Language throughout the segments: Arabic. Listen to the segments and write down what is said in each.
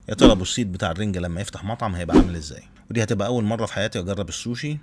يا ترى ابو السيد بتاع الرنجة لما يفتح مطعم هيبقى عامل ازاي؟ ودي هتبقى اول مرة في حياتي اجرب السوشي.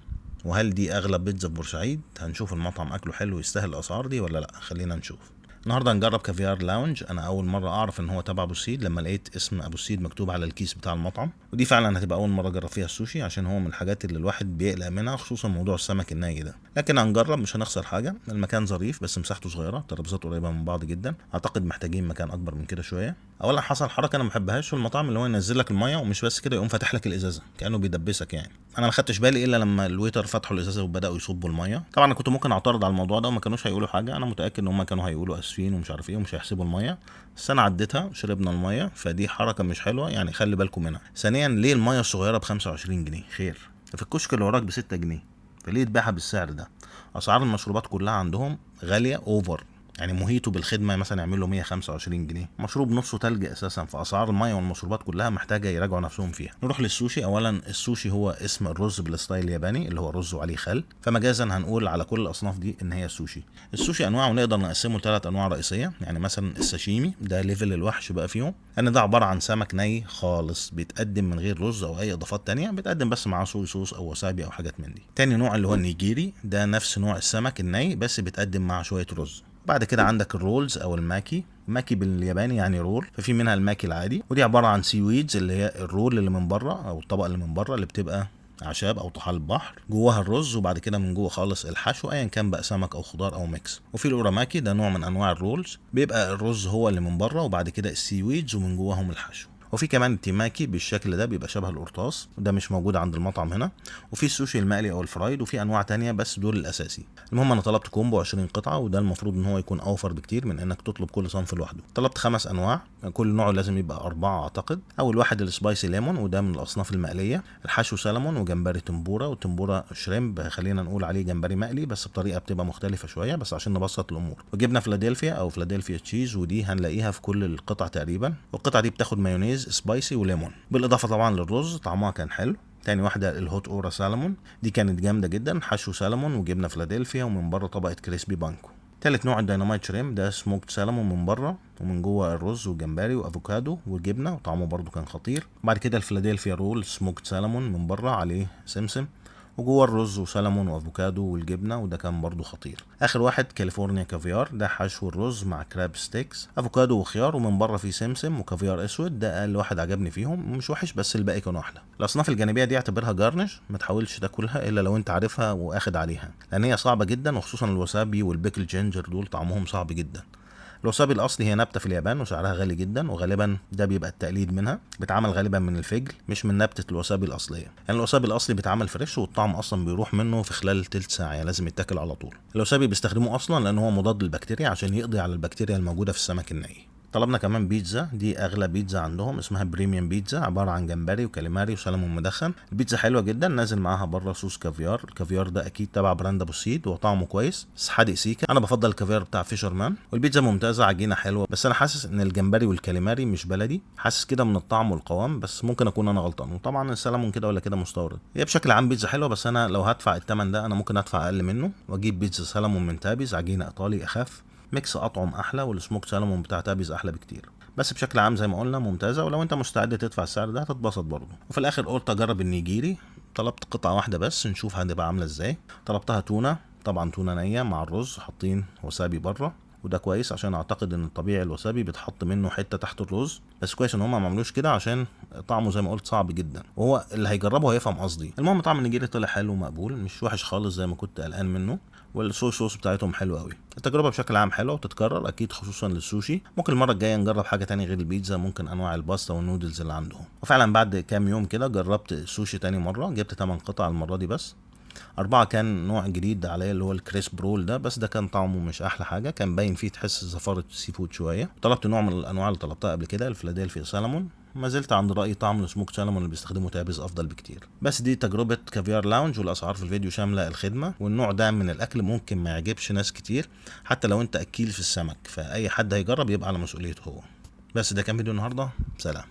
وهل دي اغلب بيتزا في بورسعيد؟ هنشوف المطعم اكله حلو يستاهل الاسعار دي ولا لا. خلينا نشوف. النهارده هنجرب كافيار لاونج. انا اول مره اعرف ان هو تبع ابو السيد لما لقيت اسم ابو السيد مكتوب على الكيس بتاع المطعم، ودي فعلا هتبقى اول مره اجرب فيها السوشي عشان هو من الحاجات اللي الواحد بيقلق منها، خصوصا موضوع السمك الني ده. لكن هنجرب، مش هنخسر حاجه. المكان ظريف بس مساحته صغيره، ترابيزات قريبه من بعض جدا. اعتقد محتاجين مكان اكبر من كده شويه. اولا حصل حركه انا ما بحبهاش في المطاعم، اللي هو ينزل لك الميه ومش بس كده يقوم فاتح لك الازازه كانه بيدبسك يعني. انا ما خدتش بالي الا لما الويتر فتحوا الازازه وبداوا يصبوا الميه. طبعا انا كنت ممكن اعترض على الموضوع ده وما كانوش هيقولوا حاجه، انا متاكد ان هم كانوا هيقولوا اسفين ومش عارف ايه ومش هيحسبوا الميه. بس انا عديتها، شربنا الميه، فدي حركه مش حلوه يعني، خلي بالكم منها. ثانيا، ليه الميه الصغيره ب 25 جنيه خير؟ في الكشك اللي وراك ب 6 جنيه، فليه تبيعها بالسعر ده؟ اسعار المشروبات كلها عندهم غاليه اوفر. يعني موهيتو بالخدمه مثلا يعمل له 125 جنيه، مشروب نصه تلج اساسا. فاسعار الميه والمشروبات كلها محتاجه يراجعوا نفسهم فيها. نروح للسوشي. اولا السوشي هو اسم الرز بالستايل الياباني اللي هو رز وعليه خل، فمجازا هنقول على كل الاصناف دي ان هي سوشي. السوشي انواع ونقدر نقسمه لثلاث انواع رئيسيه. يعني مثلا الساشيمي ده ليفل الوحش بقى فيهم، لان ده عباره عن سمك ني خالص بيتقدم من غير رز او اي اضافات تانية، بيتقدم بس معاه صويا صوص او وسابي او حاجات من دي. تاني نوع اللي هو النيجيري، ده نفس نوع السمك الني بس بيتقدم مع شويه رز. بعد كده عندك الرولز او الماكي. ماكي بالياباني يعني رول، ففي منها الماكي العادي، ودي عباره عن سي ويدز اللي هي الرول اللي من بره او الطبق اللي من بره اللي بتبقى اعشاب او طحال بحر، جواها الرز وبعد كده من جوه خالص الحشو ايا كان بقى سمك او خضار او ميكس. وفي الاوراماكي، ده نوع من انواع الرولز، بيبقى الرز هو اللي من بره وبعد كده السي ويدز ومن جواهم الحشو. وفي كمان التيماكي بالشكل ده، بيبقى شبه القرطاس، وده مش موجود عند المطعم هنا. وفي السوشي المقلي او الفرايد، وفي انواع تانية بس دول الاساسي. المهم انا طلبت كومبو 20 قطعه، وده المفروض ان هو يكون اوفر بكتير من انك تطلب كل صنف لوحده. طلبت 5 انواع، كل نوع لازم يبقى 4 اعتقد. اول واحد السبايسي ليمون، وده من الاصناف المقليه. الحشو سلمون وجمبري تمبورا، وتمبورا شريمب خلينا نقول عليه جمبري مقلي بس بطريقه بتبقى مختلفه شويه بس عشان نبسط الامور. وجبنا فيلادلفيا او فيلادلفيا تشيز، ودي هنلاقيها في كل القطع تقريبا. والقطعه دي بتاخد مايونيز سبايسي وليمون، بالاضافه طبعا للرز، طعمها كان حلو. تاني واحدة الهوت اورا سالمون، دي كانت جامدة جدا، حشو سالمون وجبنة فيلادلفيا ومن بره طبقة كريسبي بانكو. تالت نوع الديناميت شريم، ده سموكت سالمون من بره ومن جوه الرز وجمبري وافوكادو وجبنه، وطعمه برضو كان خطير. بعد كده الفيلادلفيا رول سموكت سالمون من بره عليه سمسم، وجوه الرز وسلمون وافوكادو والجبنه، وده كان برضو خطير. اخر واحد كاليفورنيا كافيار، ده حشو الرز مع كراب ستيكس افوكادو وخيار ومن بره فيه سمسم وكافيار اسود، ده اقل واحد عجبني فيهم، مش وحش بس الباقي كانوا احلى. الاصناف الجانبيه دي اعتبرها جارنش، ما تحاولش تاكلها الا لو انت عارفها واخد عليها، لان هي صعبه جدا، وخصوصا الوسابي والبيكل جينجر دول طعمهم صعب جدا. الوسابي الاصلي هي نبته في اليابان وسعرها غالي جدا، وغالبا ده بيبقى التقليد منها، بيتعمل غالبا من الفجل مش من نبته الوسابي الاصليه. يعني الوسابي الاصلي بيتعمل فريش والطعم اصلا بيروح منه في خلال تلت ساعه، يعني لازم يتاكل على طول. الوسابي بيستخدموه اصلا لان هو مضاد للبكتيريا عشان يقضي على البكتيريا الموجوده في السمك الني. طلبنا كمان بيتزا، دي اغلى بيتزا عندهم، اسمها بريميوم بيتزا، عباره عن جمبري وكاليماري وسلمون مدخن. البيتزا حلوه جدا، نازل معاها بره صوص كافيار. الكافيار ده اكيد تبع براند ابو سيد وطعمه كويس بس حادق سيكا، انا بفضل الكافيار بتاع فيشرمان. والبيتزا ممتازه، عجينه حلوه، بس انا حاسس ان الجمبري والكاليماري مش بلدي، حاسس كده من الطعم والقوام، بس ممكن اكون انا غلطان. وطبعا السلمون كده ولا كده مستورد. هي بشكل عام بيتزا حلوه، بس انا لو هدفع الثمن ده انا ممكن ادفع اقل منه واجيب بيتزا سلمون من تابيز، عجينه ايطالي اخف، ميكس اطعم احلى، والسموك سالمون بتاع تابيز احلى بكتير. بس بشكل عام زي ما قلنا ممتازه، ولو انت مستعد تدفع السعر ده هتتبسط برضه. وفي الاخر قلت اجرب النيجيري. طلبت قطعه واحده بس نشوف هتبقى عامله ازاي. طلبتها تونه، طبعا تونه نيه مع الرز، حاطين وسابي بره، وده كويس عشان اعتقد ان الطبيعي الوسابي بيتحط منه حته تحت الرز، بس كويس ان هم ما عملوش كده عشان طعمه زي ما قلت صعب جدا، وهو اللي هيجربه هيفهم قصدي. المهم طعم النيجيري طلع حلو ومقبول، مش وحش خالص زي ما كنت قلقان منه، والصوص صوص بتاعتهم حلو قوي. التجربه بشكل عام حلوه وتتكرر اكيد، خصوصا للسوشي. ممكن المره الجايه نجرب حاجه تانية غير البيتزا، ممكن انواع الباستا والنودلز اللي عندهم. وفعلا بعد كام يوم كده جربت السوشي تاني مره، جبت 8 قطع المره دي بس. 4 كان نوع جديد عليا اللي هو الكريسب رول ده، بس ده كان طعمه مش احلى حاجه، كان باين فيه تحس زفاره سي فود شويه. طلبت نوع من الانواع اللي طلبتها قبل كده، الفيلادلفيا سالمون، ما زلت عند رايي طعم السموك سالمون اللي بيستخدمه تابز افضل بكتير. بس دي تجربه كافيار لاونج، والاسعار في الفيديو شامله الخدمه. والنوع ده من الاكل ممكن ما يعجبش ناس كتير، حتى لو انت اكيل في السمك، فاي حد هيجرب يبقى على مسؤوليته هو. بس ده كان فيديو النهارده، سلام.